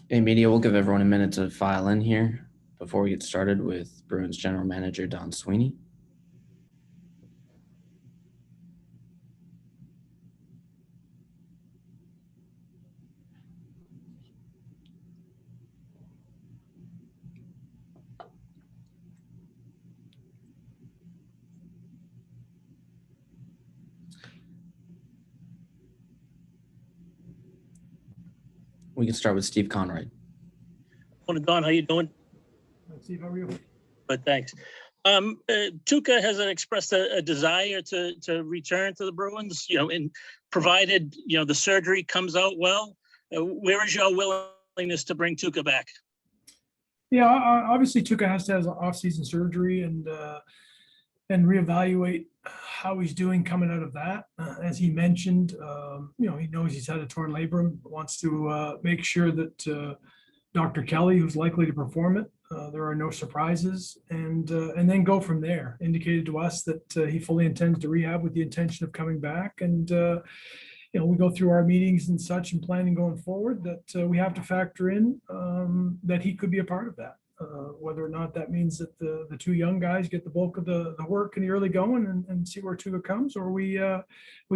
Hey, media, we'll give everyone a minute to file in here before we get started with Bruins General Manager Don Sweeney. We can start with Steve Conroy. Morning, Don. How you doing? Steve, how are you? But thanks. Tuukka has expressed a desire to return to the Bruins, and provided, the surgery comes out well. Where is your willingness to bring Tuukka back? Yeah, obviously Tuukka has to have off-season surgery and reevaluate how he's doing coming out of that. As he mentioned, he knows he's had a torn labrum, wants to make sure that Dr. Kelly, who's likely to perform it, there are no surprises, and then go from there. Indicated to us that he fully intends to rehab with the intention of coming back, and we go through our meetings and such and planning going forward that we have to factor in that he could be a part of that. Whether or not that means that the two young guys get the bulk of the work in the early going and see where Tuukka comes, or we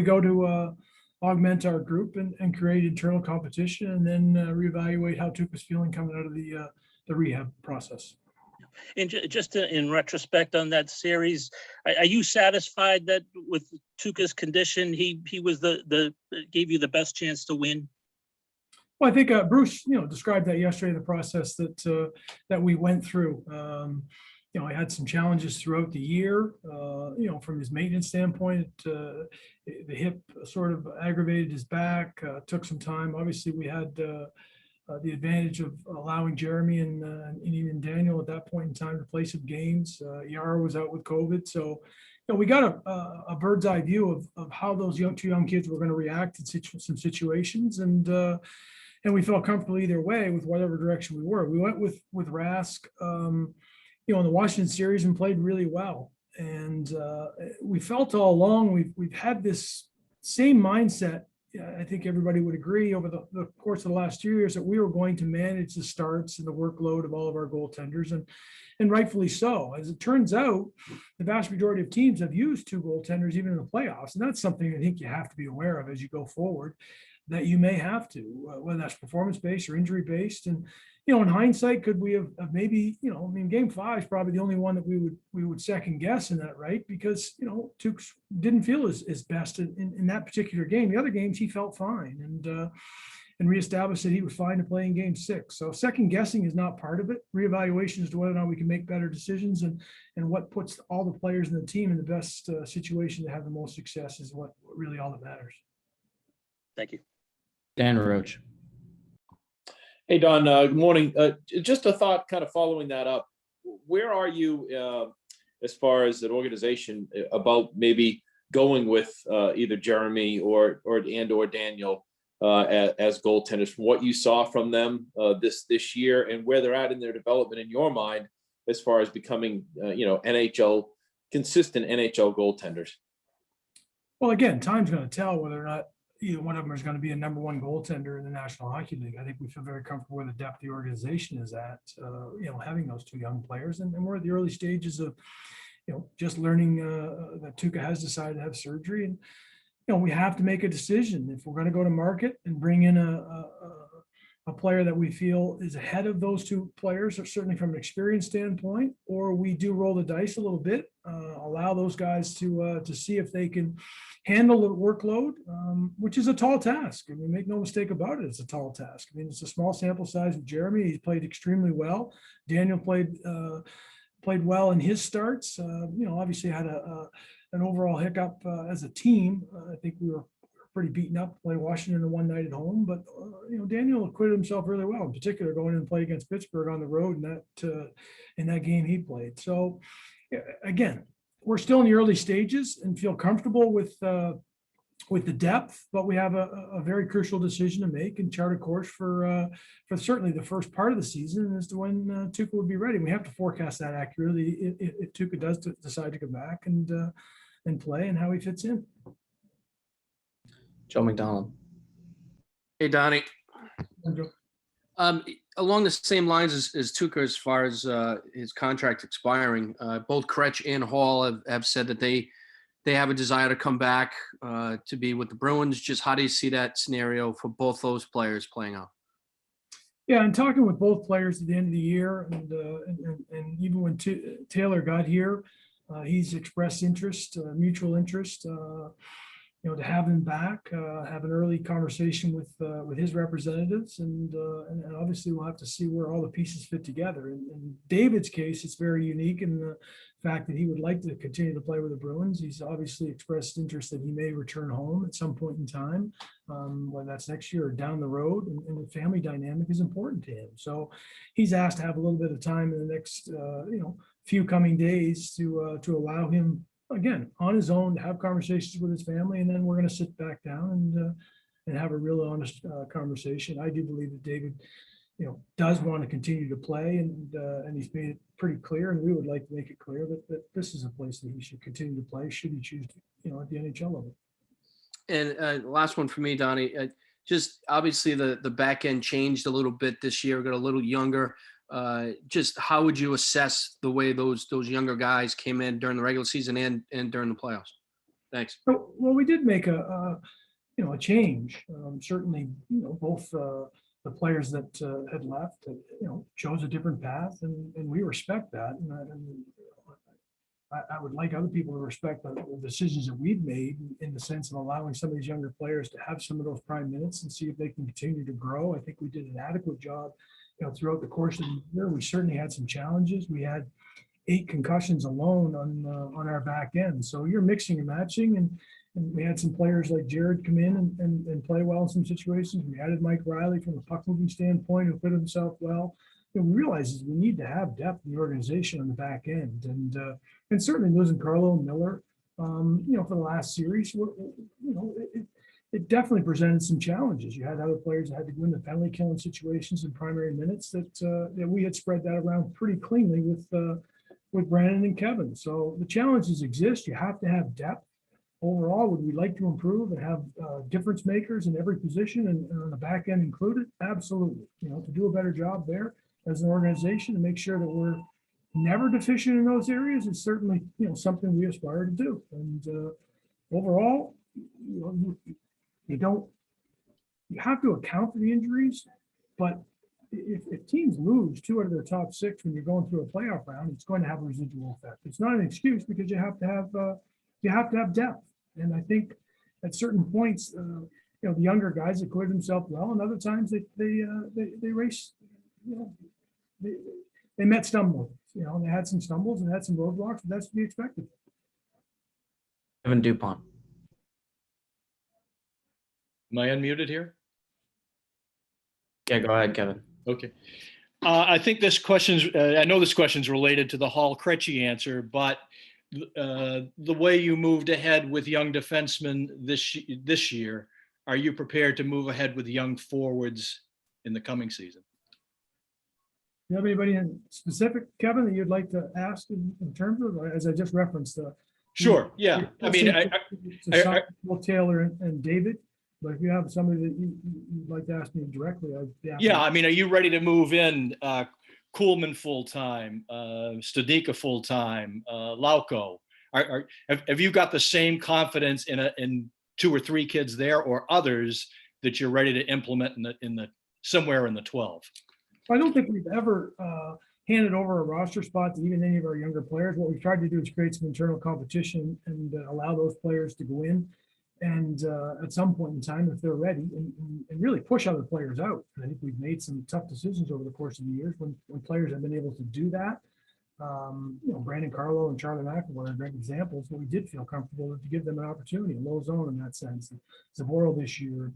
go to augment our group and create internal competition, and then reevaluate how Tuukka's feeling coming out of the rehab process. And just in retrospect on that series, are you satisfied that with Tuukka's condition, he was gave you the best chance to win? Well, I think Bruce, described that yesterday, the process that we went through. I had some challenges throughout the year, from his maintenance standpoint. The hip sort of aggravated his back, took some time. Obviously, we had the advantage of allowing Jeremy and even Daniel at that point in time to play some games. Yara was out with COVID. So, we got a bird's eye view of how those two young kids were going to react in some situations. And we felt comfortable either way with whatever direction we were. We went with Rask, in the Washington series and played really well. And we felt all along we've had this same mindset. I think everybody would agree over the course of the last 2 years that we were going to manage the starts and the workload of all of our goaltenders, and rightfully so. As it turns out, the vast majority of teams have used two goaltenders even in the playoffs, and that's something I think you have to be aware of as you go forward, that you may have to, whether that's performance-based or injury-based. And in hindsight, could we have maybe, game 5 is probably the only one that we would second guess in that, right? Because, Tukes didn't feel his best in that particular game. The other games, he felt fine and reestablished that he was fine to play in game 6. So second guessing is not part of it. Reevaluation as to whether or not we can make better decisions and what puts all the players in the team in the best situation to have the most success is what really all that matters. Thank you. Dan Roach. Hey, Don, good morning. Just a thought kind of following that up. Where are you as far as an organization about maybe going with either Jeremy or Daniel as goaltenders from what you saw from them this year, and where they're at in their development in your mind as far as becoming, consistent NHL goaltenders? Well, again, time's going to tell whether or not either one of them is going to be a number one goaltender in the National Hockey League. I think we feel very comfortable where the depth of the organization is at, having those two young players. And we're at the early stages of, just learning that Tuukka has decided to have surgery. And, we have to make a decision if we're going to go to market and bring in a player that we feel is ahead of those two players, or certainly from an experience standpoint, or we do roll the dice a little bit, allow those guys to see if they can handle the workload, which is a tall task. I mean, make no mistake about it, it's a tall task. I mean, it's a small sample size with Jeremy. He's played extremely well. Daniel played well in his starts. Obviously had an overall hiccup as a team. I think we were pretty beaten up to play Washington the one night at home, but Daniel acquitted himself really well, in particular going in and play against Pittsburgh on the road in that game he played. So again, we're still in the early stages and feel comfortable with the depth, but we have a very crucial decision to make and chart a course for certainly the first part of the season as to when Tuukka would be ready. We have to forecast that accurately if Tuukka does decide to come back and play, and how he fits in. Joe McDonald. Hey, Donnie. Along the same lines as Tuca, as far as his contract expiring, both Kretsch and Hall have said that they have a desire to come back to be with the Bruins. Just how do you see that scenario for both those players playing out? Yeah, and talking with both players at the end of the year, and even when Taylor got here, he's expressed interest, mutual interest. To have him back, have an early conversation with his representatives, and obviously we'll have to see where all the pieces fit together. In David's case, it's very unique in the fact that he would like to continue to play with the Bruins. He's obviously expressed interest that he may return home at some point in time, whether that's next year or down the road, and the family dynamic is important to him. So he's asked to have a little bit of time in the next few coming days to allow him, again, on his own, to have conversations with his family, and then we're going to sit back down and have a real honest conversation. I do believe that David, does want to continue to play, and he's made it pretty clear, and we would like to make it clear that this is a place that he should continue to play, should he choose to, at the NHL level. And last one for me, Donnie. Just obviously the back end changed a little bit this year, got a little younger. Just how would you assess the way those younger guys came in during the regular season and during the playoffs? Thanks. Well, we did make a change. Certainly, both the players that had left, chose a different path, and we respect that. And I would like other people to respect the decisions that we've made in the sense of allowing some of these younger players to have some of those prime minutes and see if they can continue to grow. I think we did an adequate job throughout the course of the year. We certainly had some challenges. We had 8 concussions alone on our back end. So you're mixing and matching, and we had some players like Jared come in and play well in some situations. We added Mike Riley from a puck moving standpoint, who fit himself well. We realize we need to have depth in the organization on the back end, and certainly losing Carlo and Miller, for the last series, it definitely presented some challenges. You had other players that had to go into penalty killing situations in primary minutes that we had spread that around pretty cleanly with Brandon and Kevin. So the challenges exist. You have to have depth. Overall, would we like to improve and have difference makers in every position and on the back end included? Absolutely. To do a better job there as an organization and make sure that we're never deficient in those areas is certainly something we aspire to do. And overall, you have to account for the injuries, but if teams lose 2 out of their top 6 when you're going through a playoff round, it's going to have a residual effect. It's not an excuse, because you have to have depth. And I think at certain points, the younger guys acquit themselves well, and other times they race, they met stumbles. They had some stumbles and had some roadblocks, but that's to be expected. Kevin Dupont. Am I unmuted here? Yeah, go ahead, Kevin. Okay. I think this question's, I know this question's related to the Hall Krejci answer, but the way you moved ahead with young defensemen this year, are you prepared to move ahead with young forwards in the coming season? You have anybody in specific, Kevin, that you'd like to ask in terms of, as I just referenced? Sure. Yeah. I mean, Taylor and David. But if you have somebody that you'd like to ask me directly, I'd be happy. Yeah, I mean, are you ready to move in Kuhlman full-time, Studnicka full-time, Lauko? Have you got the same confidence in 2 or 3 kids there, or others that you're ready to implement in the somewhere in the 12? I don't think we've ever handed over a roster spot to even any of our younger players. What we've tried to do is create some internal competition and allow those players to go in. And at some point in time, if they're ready, and really push other players out. I think we've made some tough decisions over the course of the years when players have been able to do that. Brandon Carlo and Charlie McAvoy are great examples, but we did feel comfortable to give them an opportunity, a low zone in that sense. Zaboral this year,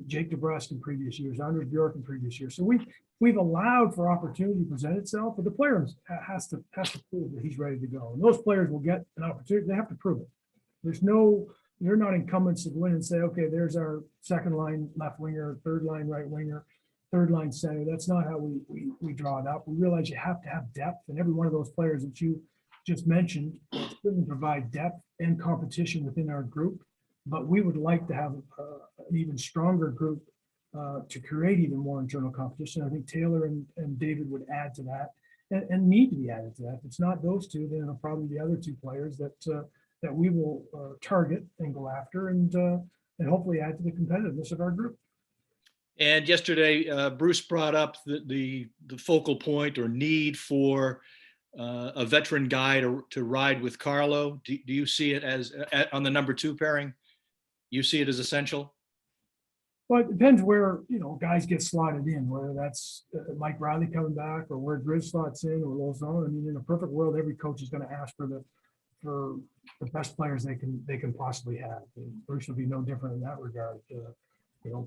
Jake DeBrusk in previous years, Anders Bjork in previous years. So we've allowed for opportunity to present itself, but the player has to prove that he's ready to go. And those players will get an opportunity. They have to prove it. They're not incumbents to go in and say, okay, there's our second line left winger, third line right winger, third line center. That's not how we draw it up. We realize you have to have depth, and every one of those players that you just mentioned doesn't provide depth and competition within our group. But we would like to have an even stronger group to create even more internal competition. I think Taylor and David would add to that and need to be added to that. If it's not those two, then it'll probably be the other two players that we will target and go after and hopefully add to the competitiveness of our group. And yesterday, Bruce brought up the focal point or need for a veteran guy to ride with Carlo. Do you see it as on the number 2 pairing? You see it as essential? Well, it depends where, guys get slotted in, whether that's Mike Riley coming back or where Grizz slots in or Lozano. I mean, in a perfect world, every coach is going to ask for the best players they can possibly have. And Bruce will be no different in that regard.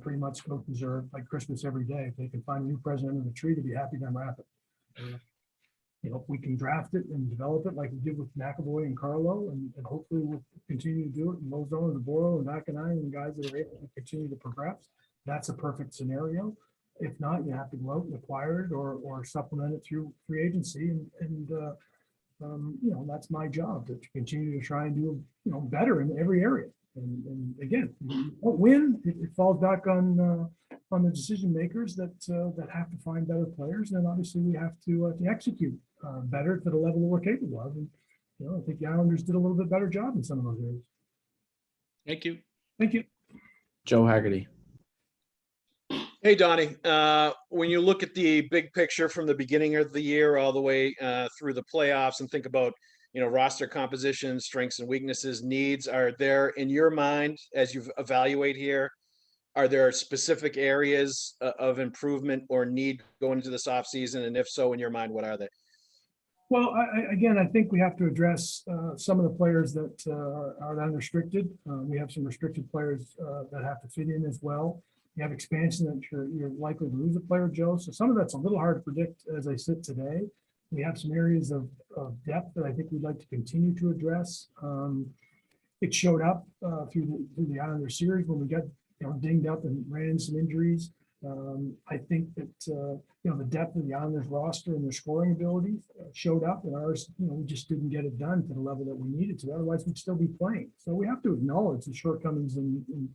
Pretty much coaches are like Christmas every day. If they can find a new president of the tree, to be happy to unwrap it. If we can draft it and develop it like we did with McAvoy and Carlo, and hopefully we'll continue to do it, and Lozano and DeBoro and McIntyre and guys that are able to continue to progress, that's a perfect scenario. If not, you have to go out and acquire it or supplement it through free agency, and that's my job to continue to try and do better in every area. And again, you won't win. It falls back on the decision makers that have to find better players, and obviously we have to execute better to the level that we're capable of. And I think the Islanders did a little bit better job in some of those areas. Thank you. Thank you. Joe Haggerty. Hey, Donnie, when you look at the big picture from the beginning of the year all the way through the playoffs and think about, roster composition, strengths and weaknesses, needs, are there in your mind, as you evaluate here, are there specific areas of improvement or need going into this offseason? And if so, in your mind, what are they? Well, I think we have to address some of the players that are unrestricted. We have some restricted players that have to fit in as well. You have expansion that you're likely to lose a player, Joe. So some of that's a little hard to predict as I sit today. We have some areas of depth that I think we'd like to continue to address. It showed up through the Islander series when we got dinged up and ran into some injuries. I think that the depth of the Islanders roster and their scoring ability showed up, and ours, we just didn't get it done to the level that we needed to. Otherwise, we'd still be playing. So we have to acknowledge the shortcomings in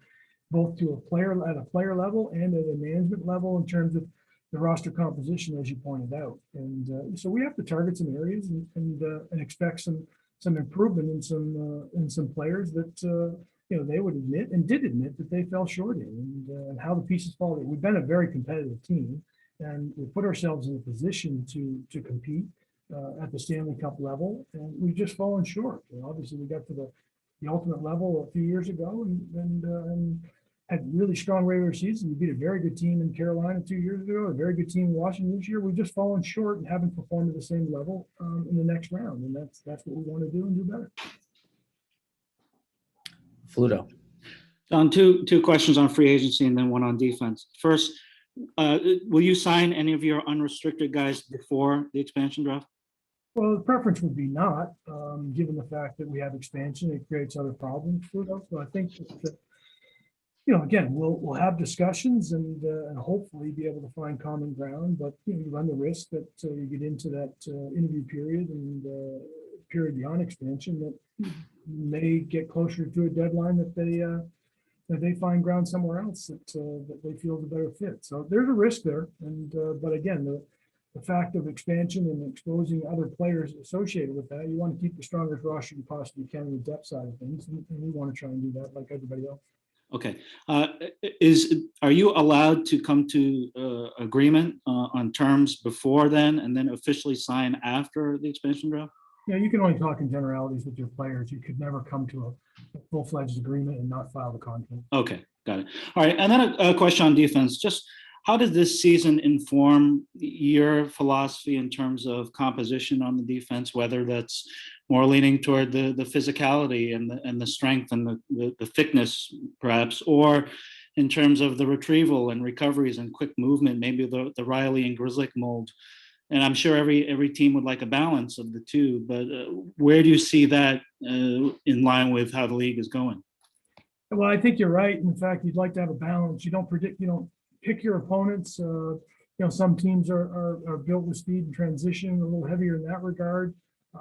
both to a player level and at a management level in terms of the roster composition, as you pointed out. And so we have to target some areas and expect some improvement in some players that they would admit and did admit that they fell short in, and how the pieces fall. We've been a very competitive team, and we put ourselves in a position to compete at the Stanley Cup level, and we've just fallen short. Obviously, we got to the ultimate level a few years ago, and had really strong regular season. We beat a very good team in Carolina 2 years ago, a very good team in Washington this year. We've just fallen short and haven't performed at the same level in the next round, and that's what we want to do and do better. Fluto. John, two questions on free agency and then one on defense. First, will you sign any of your unrestricted guys before the expansion draft? Well, the preference would be not, given the fact that we have expansion. It creates other problems for us. So I think that again, we'll have discussions and hopefully be able to find common ground. But you run the risk that you get into that interview period and period beyond expansion that may get closer to a deadline that they find ground somewhere else that they feel is a better fit. So there's a risk there. And but again, the fact of expansion and exposing other players associated with that, you want to keep the strongest roster you possibly can on the depth side of things, and we want to try and do that like everybody else. Okay. Are you allowed to come to agreement on terms before then and then officially sign after the expansion draft? Yeah, you can only talk in generalities with your players. You could never come to a full-fledged agreement and not file the contract. Okay, got it. All right, and then a question on defense. Just how did this season inform your philosophy in terms of composition on the defense, whether that's more leaning toward the physicality and the strength and the thickness, perhaps, or in terms of the retrieval and recoveries and quick movement, maybe the Riley and Grzelcyk mold? And I'm sure every team would like a balance of the two, but where do you see that in line with how the league is going? Well, I think you're right. In fact, you'd like to have a balance. You don't pick your opponents. Some teams are built with speed and transition, a little heavier in that regard.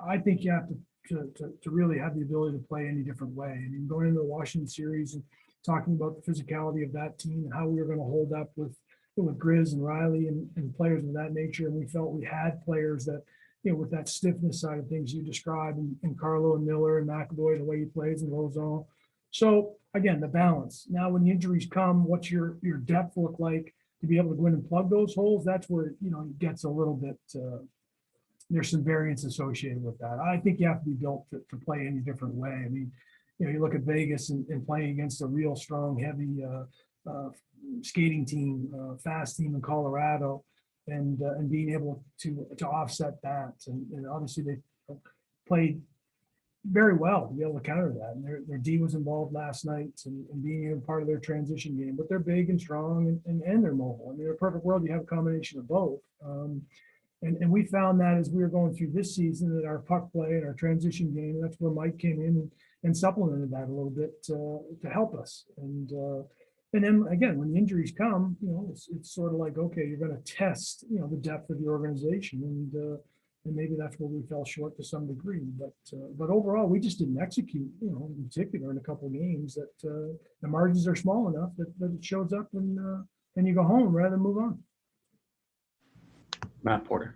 I think you have to really have the ability to play any different way. I mean, going into the Washington series, and talking about the physicality of that team and how we were going to hold up with Grizz and Riley and players of that nature. And we felt we had players that, with that stiffness side of things you described, and Carlo and Miller and McAvoy, the way he plays and Lozon. So again, the balance. Now, when the injuries come, what's your depth look like to be able to go in and plug those holes? That's where, it gets a little bit, there's some variance associated with that. I think you have to be built to play any different way. I mean, you look at Vegas and playing against a real strong, heavy skating team, fast team in Colorado, and being able to offset that. And obviously they played very well to be able to counter that. And their D was involved last night and being a part of their transition game, but they're big and strong and they're mobile. I mean, in a perfect world, you have a combination of both. And we found that as we were going through this season, that our puck play and our transition game, that's where Mike came in and supplemented that a little bit to help us. And then again, when the injuries come, it's sort of like, okay, you're going to test, the depth of the organization, and maybe that's where we fell short to some degree. But overall, we just didn't execute, in particular in a couple of games that the margins are small enough that it shows up and you go home rather than move on. Matt Porter.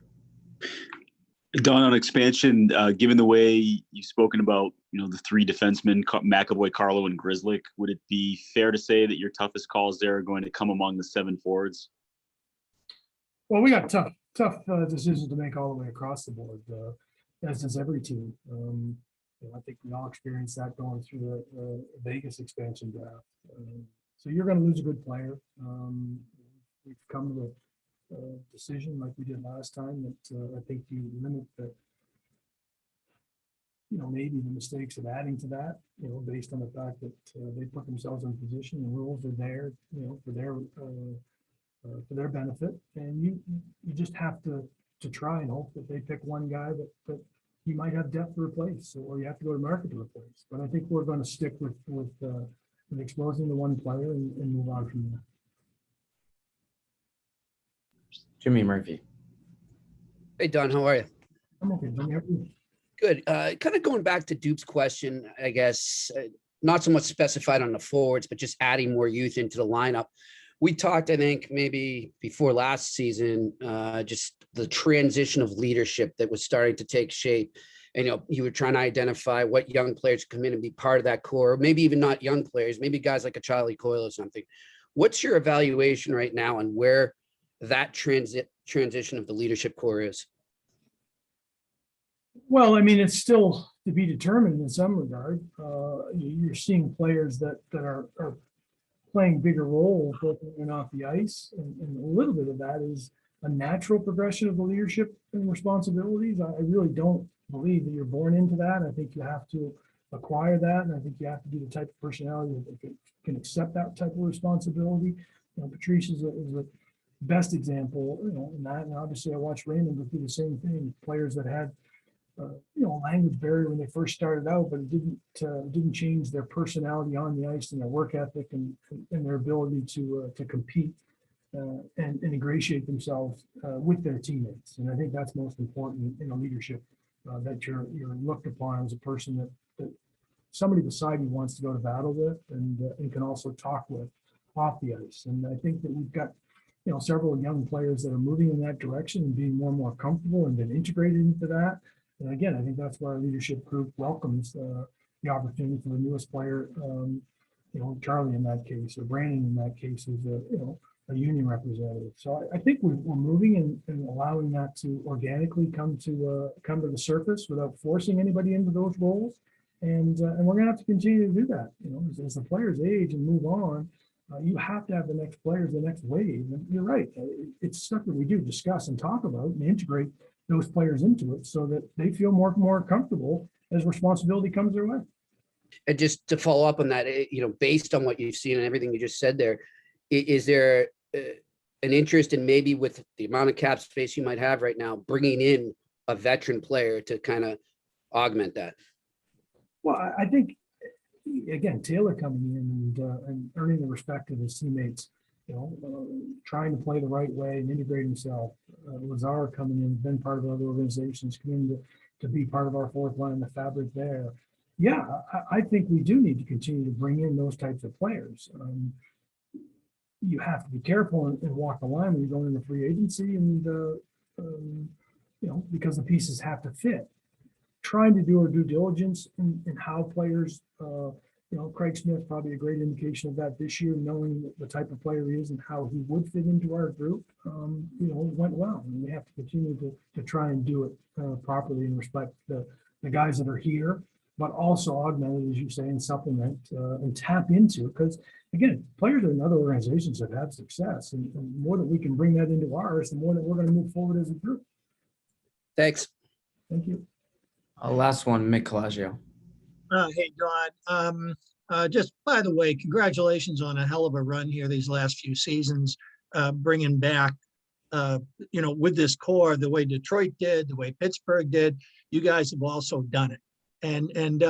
Don, on expansion, given the way you've spoken about, the three defensemen, McAvoy, Carlo, and Grzelcyk, would it be fair to say that your toughest calls there are going to come among the 7 forwards? Well, we got tough decisions to make all the way across the board, as does every team. I think we all experienced that going through the Vegas expansion draft. So you're going to lose a good player. We've come to a decision like we did last time that I think you limit the, maybe the mistakes of adding to that, based on the fact that they put themselves in a position and rules are there, for their benefit. And you just have to try and hope that they pick one guy that you might have depth to replace, or you have to go to market to replace. But I think we're going to stick with exposing the one player and move on from there. Jimmy Murphy. Hey, Don, how are you? I'm okay. Jimmy, how are you? Good. Kind of going back to Duke's question, I guess, not so much specified on the forwards, but just adding more youth into the lineup. We talked, I think, maybe before last season, just the transition of leadership that was starting to take shape. And, you were trying to identify what young players come in and be part of that core, maybe even not young players, maybe guys like a Charlie Coyle or something. What's your evaluation right now on where that transition of the leadership core is? Well, I mean, it's still to be determined in some regard. You're seeing players that are playing bigger roles both in and off the ice, and a little bit of that is a natural progression of the leadership and responsibilities. I really don't believe that you're born into that. I think you have to acquire that, and I think you have to be the type of personality that can accept that type of responsibility. Patrice is a best example, in that. And obviously, I watched Raymond go through the same thing. Players that had language barrier when they first started out, but it didn't change their personality on the ice and their work ethic and their ability to compete and ingratiate themselves with their teammates. And I think that's most important in a leadership, that you're looked upon as a person that somebody beside you wants to go to battle with and can also talk with off the ice. And I think that we've got several young players that are moving in that direction and being more and more comfortable and been integrated into that. And again, I think that's why our leadership group welcomes the opportunity for the newest player, Charlie in that case, or Brandon in that case, is a union representative. So I think we're moving and allowing that to organically come to the surface without forcing anybody into those roles. And we're going to have to continue to do that. As the players age and move on, you have to have the next players, the next wave. And you're right. It's stuff that we do discuss and talk about and integrate those players into it so that they feel more comfortable as responsibility comes their way. And just to follow up on that, based on what you've seen and everything you just said there, is there an interest in, maybe with the amount of cap space you might have right now, bringing in a veteran player to kind of augment that? Well, I think, again, Taylor coming in and earning the respect of his teammates, trying to play the right way and integrate himself. Lazar coming in, been part of other organizations, coming to be part of our fourth line, the fabric there. yeah, I think we do need to continue to bring in those types of players. You have to be careful and walk the line when you're going into free agency, and because the pieces have to fit. Trying to do our due diligence in how players, Craig Smith, probably a great indication of that this year, knowing the type of player he is and how he would fit into our group, went well. And we have to continue to try and do it properly and respect the guys that are here, but also augment it, as you say, and supplement and tap into, because again, players in other organizations have had success, and the more that we can bring that into ours, the more that we're going to move forward as a group. Thanks. Thank you. Last one, Mick Colagio. Hey, Don. Just by the way, congratulations on a hell of a run here these last few seasons, bringing back, with this core, the way Detroit did, the way Pittsburgh did. You guys have also done it. And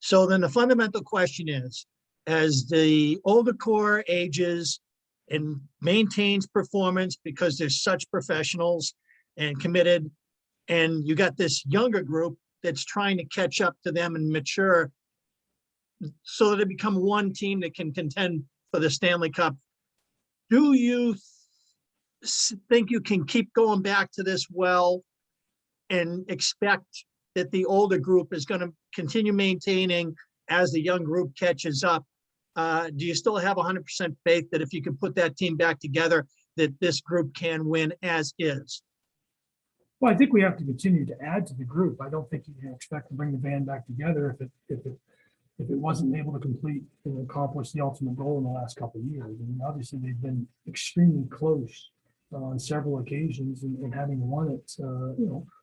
so then the fundamental question is, as the older core ages and maintains performance because they're such professionals and committed, and you got this younger group that's trying to catch up to them and mature so that they become one team that can contend for the Stanley Cup. Do you think you can keep going back to this well and expect that the older group is going to continue maintaining as the young group catches up? Do you still have 100% faith that if you can put that team back together, that this group can win as is? Well, I think we have to continue to add to the group. I don't think you can expect to bring the band back together if it wasn't able to complete and accomplish the ultimate goal in the last couple of years. I mean, obviously they've been extremely close on several occasions, and having won it,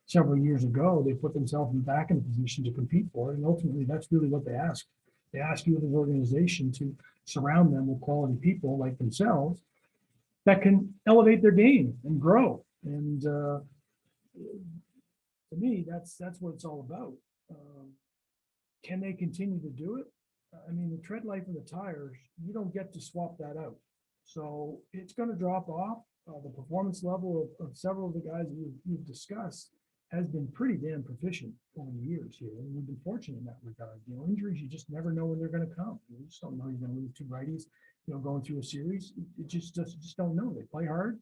several years ago, they put themselves back in a position to compete for it. And ultimately, that's really what they ask. They ask you as an organization to surround them with quality people like themselves that can elevate their game and grow. And to me, that's what it's all about. Can they continue to do it? I mean, the tread life of the tires, you don't get to swap that out. So it's going to drop off. The performance level of several of the guys you've discussed has been pretty damn proficient over the years here. And we've been fortunate in that regard. Injuries, you just never know when they're going to come. You just don't know you're going to lose two righties, going through a series. You just don't know. They play hard.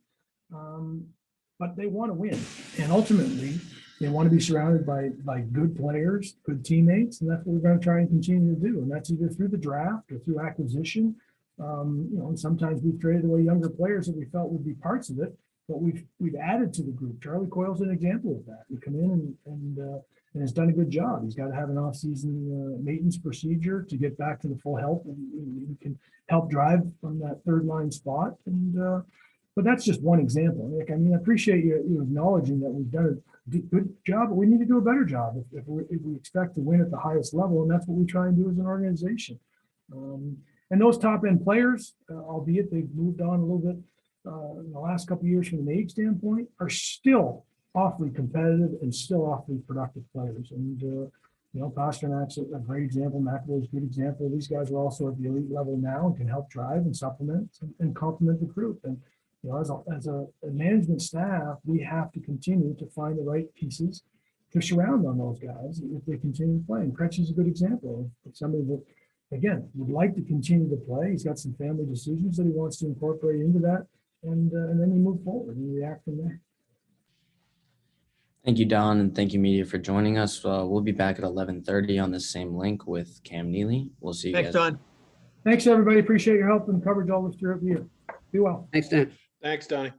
But they want to win. And ultimately, they want to be surrounded by good players, good teammates, and that's what we're going to try and continue to do. And that's either through the draft or through acquisition. And sometimes we've traded away younger players that we felt would be parts of it, but we've added to the group. Charlie Coyle's an example of that. He come in and has done a good job. He's got to have an off-season maintenance procedure to get back to the full health, and he can help drive from that third line spot. And but that's just one example, Nick. I mean, I appreciate you acknowledging that we've done a good job, but we need to do a better job if we expect to win at the highest level, and that's what we try and do as an organization. And those top-end players, albeit they've moved on a little bit in the last couple of years from an age standpoint, are still awfully competitive and still awfully productive players. And Pasternak's a great example. McAvoy's a good example. These guys are also at the elite level now and can help drive and supplement and complement the group. And as a management staff, we have to continue to find the right pieces to surround on those guys if they continue playing. Krejci's a good example of somebody that, again, would like to continue to play. He's got some family decisions that he wants to incorporate into that, and then we move forward and react from there. Thank you, Don, and thank you, media, for joining us. We'll be back at 11:30 on the same link with Cam Neely. We'll see you Thanks, guys. Don. Thanks, everybody. Appreciate your help and coverage all this throughout the year. Be well. Thanks, Dan. Thanks, Donnie.